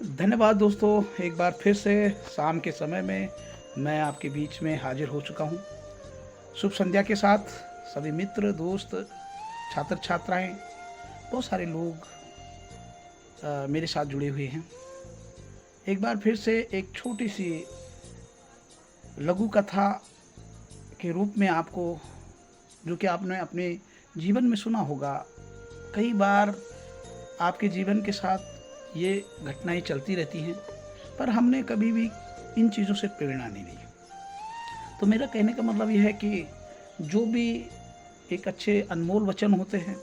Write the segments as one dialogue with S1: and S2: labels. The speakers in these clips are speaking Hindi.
S1: धन्यवाद दोस्तों, एक बार फिर से शाम के समय में मैं आपके बीच में हाजिर हो चुका हूँ। शुभ संध्या के साथ सभी मित्र, दोस्त, छात्र छात्राएं, बहुत सारे लोग मेरे साथ जुड़े हुए हैं। एक बार फिर से एक छोटी सी लघु कथा के रूप में आपको, जो कि आपने अपने जीवन में सुना होगा, कई बार आपके जीवन के साथ ये घटनाएं चलती रहती हैं, पर हमने कभी भी इन चीज़ों से प्रेरणा नहीं ली। तो मेरा कहने का मतलब यह है कि जो भी एक अच्छे अनमोल वचन होते हैं,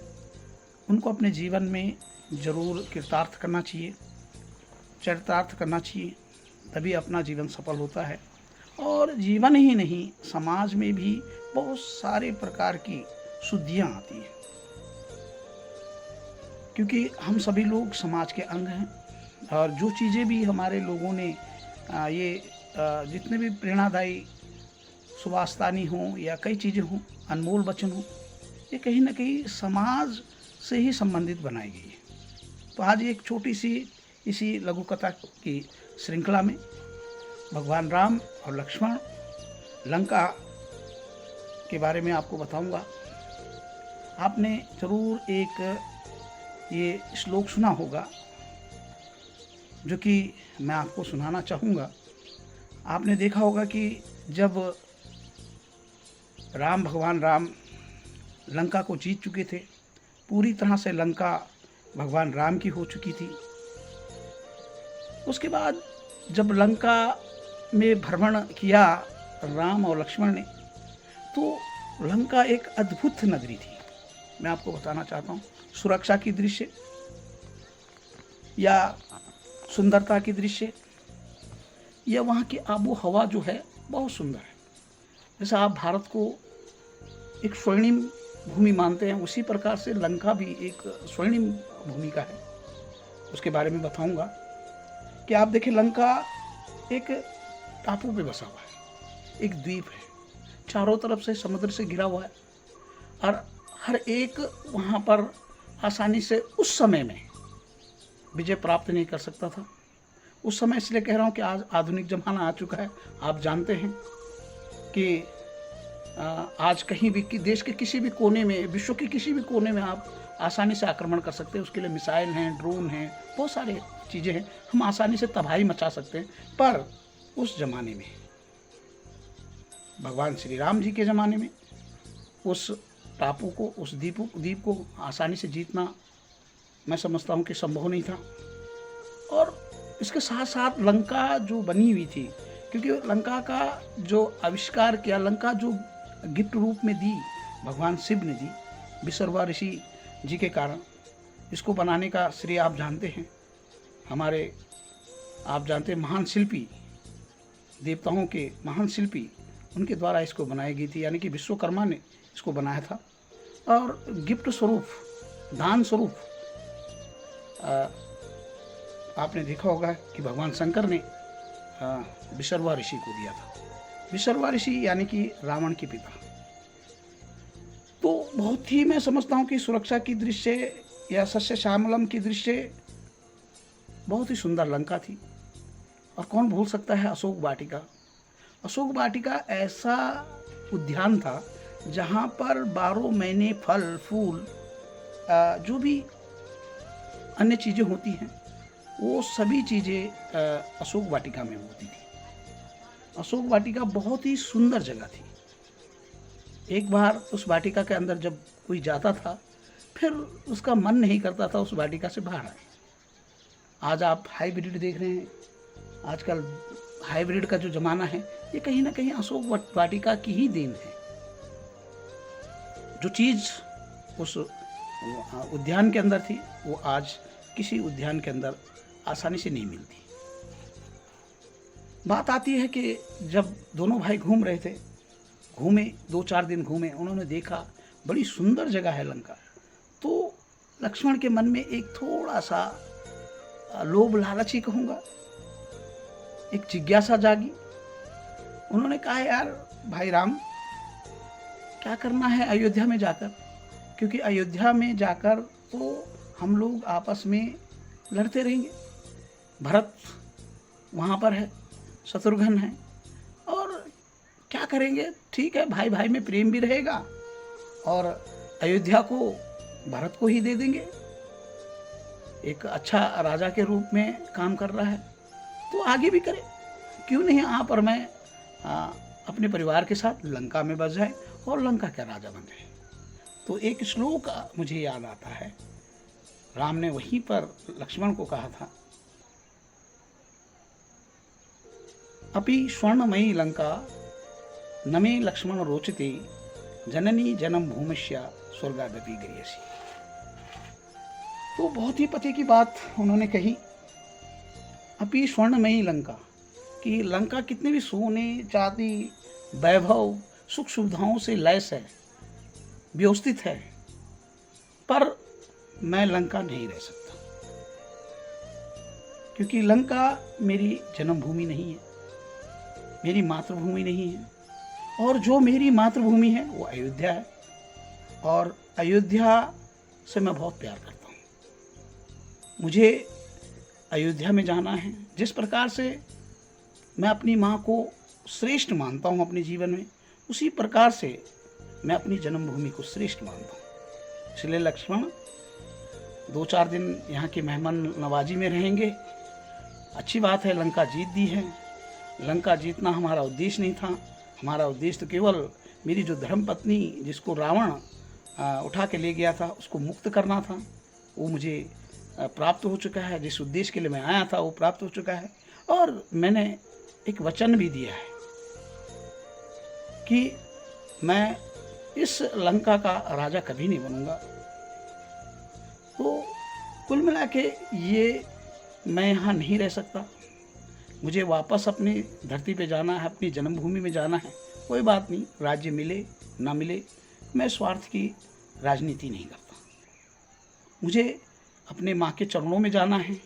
S1: उनको अपने जीवन में ज़रूर कृतार्थ करना चाहिए, चरितार्थ करना चाहिए, तभी अपना जीवन सफल होता है। और जीवन ही नहीं, समाज में भी बहुत सारे प्रकार की शुद्धियाँ आती हैं, क्योंकि हम सभी लोग समाज के अंग हैं। और जो चीज़ें भी हमारे लोगों ने जितने भी प्रेरणादायी सुवास्तानी हों या कई चीज़ें हों, अनमोल वचन हों, ये कहीं ना कहीं समाज से ही संबंधित बनाई गई है। तो आज एक छोटी सी इसी लघु कथा की श्रृंखला में भगवान राम और लक्ष्मण लंका के बारे में आपको बताऊंगा। आपने ज़रूर एक ये श्लोक सुना होगा, जो कि मैं आपको सुनाना चाहूँगा। आपने देखा होगा कि जब भगवान राम लंका को जीत चुके थे, पूरी तरह से लंका भगवान राम की हो चुकी थी। उसके बाद जब लंका में भ्रमण किया राम और लक्ष्मण ने, तो लंका एक अद्भुत नगरी थी। मैं आपको बताना चाहता हूँ, सुरक्षा की दृश्य या सुंदरता की दृश्य या वहाँ की आबो हवा जो है बहुत सुंदर है। जैसे आप भारत को एक स्वर्णिम भूमि मानते हैं, उसी प्रकार से लंका भी एक स्वर्णिम भूमि का है। उसके बारे में बताऊंगा कि आप देखें, लंका एक टापू पे बसा हुआ है, एक द्वीप है, चारों तरफ से समुद्र से घिरा हुआ है, और हर एक वहाँ पर आसानी से उस समय में विजय प्राप्त नहीं कर सकता था। उस समय इसलिए कह रहा हूँ कि आज आधुनिक ज़माना आ चुका है। आप जानते हैं कि आज कहीं भी देश के किसी भी कोने में, विश्व के किसी भी कोने में आप आसानी से आक्रमण कर सकते हैं। उसके लिए मिसाइल हैं, ड्रोन हैं, बहुत सारे चीज़ें हैं, हम आसानी से तबाही मचा सकते हैं। पर उस ज़माने में, भगवान श्री राम जी के ज़माने में, उस टापू को, उस द्वीप को आसानी से जीतना मैं समझता हूँ कि संभव नहीं था। और इसके साथ साथ लंका जो बनी हुई थी, क्योंकि लंका का जो आविष्कार किया, लंका जो गिफ्ट रूप में दी भगवान शिव ने दी विश्वकर्मा ऋषि जी के कारण, इसको बनाने का श्रेय आप जानते हैं, हमारे आप जानते हैं महान शिल्पी, देवताओं के महान शिल्पी, उनके द्वारा इसको बनाई गई थी। यानी कि विश्वकर्मा ने इसको बनाया था। और गिफ्ट स्वरूप, दान स्वरूप आपने देखा होगा कि भगवान शंकर ने विश्वकर्मा ऋषि को दिया था। विश्वकर्मा ऋषि यानी कि रावण के पिता। तो बहुत ही मैं समझता हूँ कि सुरक्षा की दृश्य या सस्य श्यामलम की दृश्य बहुत ही सुंदर लंका थी। और कौन भूल सकता है अशोक वाटिका। अशोक वाटिका ऐसा उद्यान था जहाँ पर 12 महीने फल फूल, जो भी अन्य चीज़ें होती हैं, वो सभी चीज़ें अशोक वाटिका में होती थी। अशोक वाटिका बहुत ही सुंदर जगह थी। एक बार उस वाटिका के अंदर जब कोई जाता था, फिर उसका मन नहीं करता था उस वाटिका से बाहर आए। आज आप हाइब्रिड देख रहे हैं, आजकल हाइब्रिड का जो ज़माना है, ये कहीं ना कहीं अशोक वाटिका की ही देन है। जो चीज़ उस उद्यान के अंदर थी, वो आज किसी उद्यान के अंदर आसानी से नहीं मिलती। बात आती है कि जब दोनों भाई घूम रहे थे, घूमे 2-4 दिन घूमे, उन्होंने देखा बड़ी सुंदर जगह है लंका। तो लक्ष्मण के मन में एक थोड़ा सा लोभ, लालच ही कहूँगा, एक जिज्ञासा जागी। उन्होंने कहा, यार भाई राम, क्या करना है अयोध्या में जाकर, क्योंकि अयोध्या में जाकर तो हम लोग आपस में लड़ते रहेंगे, भरत वहाँ पर है, शत्रुघ्न है, और क्या करेंगे, ठीक है, भाई भाई में प्रेम भी रहेगा और अयोध्या को भरत को ही दे देंगे। एक अच्छा राजा के रूप में काम कर रहा है तो आगे भी करे, क्यों नहीं आप और मैं अपने परिवार के साथ लंका में बस जाए और लंका का राजा बन जाए। तो एक श्लोक मुझे याद आता है, राम ने वहीं पर लक्ष्मण को कहा था, अपि स्वर्णमयी लंका नमे लक्ष्मण रोचते जननी जन्म भूमिष्या स्वर्गादपि गरीयसी। तो बहुत ही पते की बात उन्होंने कही, अपि स्वर्णमयी लंका, कि लंका कितने भी सोने चांदी वैभव सुख सुविधाओं से लैस है, व्यवस्थित है, पर मैं लंका नहीं रह सकता, क्योंकि लंका मेरी जन्मभूमि नहीं है, मेरी मातृभूमि नहीं है, और जो मेरी मातृभूमि है वो अयोध्या है, और अयोध्या से मैं बहुत प्यार करता हूँ। मुझे अयोध्या में जाना है। जिस प्रकार से मैं अपनी माँ को श्रेष्ठ मानता हूँ अपने जीवन में, उसी प्रकार से मैं अपनी जन्मभूमि को श्रेष्ठ मानता हूँ। इसलिए लक्ष्मण 2-4 दिन यहाँ की मेहमान नवाजी में रहेंगे। अच्छी बात है, लंका जीत दी है। लंका जीतना हमारा उद्देश्य नहीं था, हमारा उद्देश्य तो केवल मेरी जो धर्मपत्नी जिसको रावण उठा के ले गया था उसको मुक्त करना था। वो मुझे प्राप्त हो चुका है, जिस उद्देश्य के लिए मैं आया था वो प्राप्त हो चुका है। और मैंने एक वचन भी दिया है कि मैं इस लंका का राजा कभी नहीं बनूंगा। तो कुल मिला के ये मैं यहाँ नहीं रह सकता, मुझे वापस अपनी धरती पे जाना है, अपनी जन्मभूमि में जाना है। कोई बात नहीं, राज्य मिले ना मिले, मैं स्वार्थ की राजनीति नहीं करता। मुझे अपने माँ के चरणों में जाना है।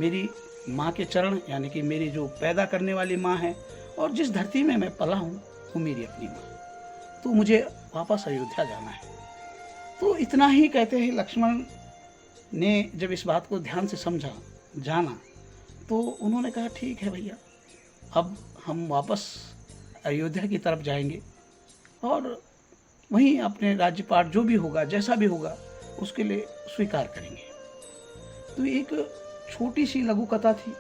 S1: मेरी माँ के चरण यानी कि मेरी जो पैदा करने वाली माँ है, और जिस धरती में मैं पला हूँ वो मेरी अपनी माँ। तो मुझे वापस अयोध्या जाना है। तो इतना ही कहते हैं लक्ष्मण ने जब इस बात को ध्यान से समझा, जाना, तो उन्होंने कहा ठीक है भैया, अब हम वापस अयोध्या की तरफ जाएंगे और वहीं अपने राज्यपाठ जो भी होगा, जैसा भी होगा, उसके लिए स्वीकार करेंगे। तो एक छोटी सी लघु कथा थी।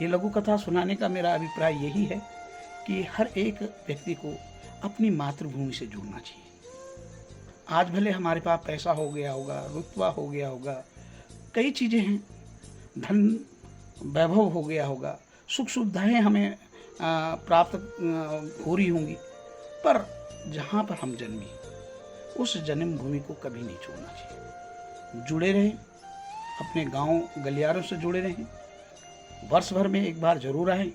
S1: ये लघु कथा सुनाने का मेरा अभिप्राय यही है कि हर एक व्यक्ति को अपनी मातृभूमि से जुड़ना चाहिए। आज भले हमारे पास पैसा हो गया होगा, रुतबा हो गया होगा, कई चीज़ें हैं, धन वैभव हो गया होगा, सुख सुविधाएँ हमें प्राप्त हो रही होंगी, पर जहाँ पर हम जन्मे उस जन्मभूमि को कभी नहीं छोड़ना चाहिए। जुड़े रहें, अपने गांव गलियारों से जुड़े रहें, वर्ष भर में एक बार जरूर आएं,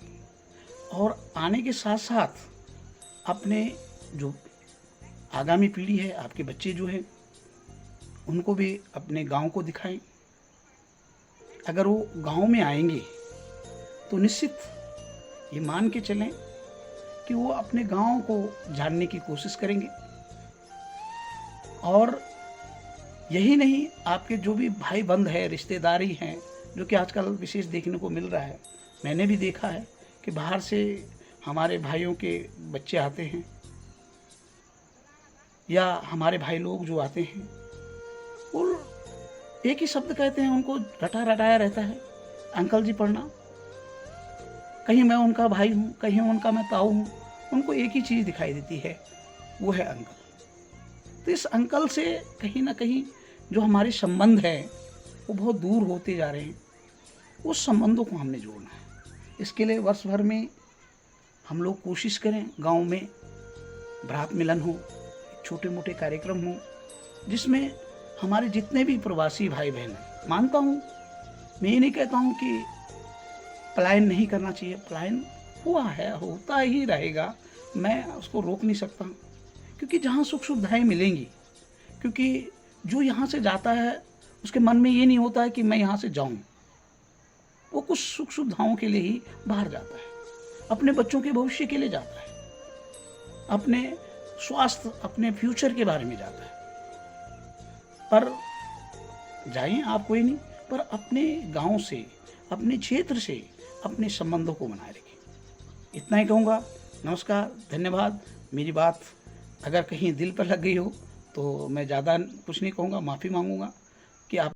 S1: और आने के साथ साथ अपने जो आगामी पीढ़ी है, आपके बच्चे जो हैं, उनको भी अपने गांव को दिखाएं। अगर वो गांव में आएंगे तो निश्चित ये मान के चलें कि वो अपने गांव को जानने की कोशिश करेंगे। और यही नहीं, आपके जो भी भाई बंध है, रिश्तेदारी हैं, जो कि आजकल विशेष देखने को मिल रहा है, मैंने भी देखा है कि बाहर से हमारे भाइयों के बच्चे आते हैं या हमारे भाई लोग जो आते हैं, वो एक ही शब्द कहते हैं, उनको रटा रटाया रहता है, अंकल जी प्रणाम। कहीं मैं उनका भाई हूँ, कहीं उनका मैं ताऊ हूँ, उनको एक ही चीज़ दिखाई देती है, वो है अंकल। तो इस अंकल से कहीं ना कहीं जो हमारे संबंध है वो बहुत दूर होते जा रहे हैं। उस संबंधों को हमने जोड़ना है। इसके लिए वर्ष भर में हम लोग कोशिश करें, गांव में भ्रात मिलन हो, छोटे मोटे कार्यक्रम हो, जिसमें हमारे जितने भी प्रवासी भाई बहन हैं, मानता हूँ, मैं ये नहीं कहता हूँ कि पलायन नहीं करना चाहिए, पलायन हुआ है, होता ही रहेगा, मैं उसको रोक नहीं सकता, क्योंकि जहाँ सुख सुविधाएँ मिलेंगी, क्योंकि जो यहाँ से जाता है उसके मन में ये नहीं होता है कि मैं यहाँ से जाऊँ, वो कुछ सुख सुविधाओं के लिए ही बाहर जाता है, अपने बच्चों के भविष्य के लिए जाता है, अपने स्वास्थ्य, अपने फ्यूचर के बारे में जाता है। पर जाइए आप, कोई नहीं, पर अपने गांव से, अपने क्षेत्र से अपने संबंधों को बनाए रखें। इतना ही कहूँगा। नमस्कार, धन्यवाद। मेरी बात अगर कहीं दिल पर लग गई हो तो मैं ज़्यादा कुछ नहीं कहूँगा, माफ़ी मांगूंगा कि आप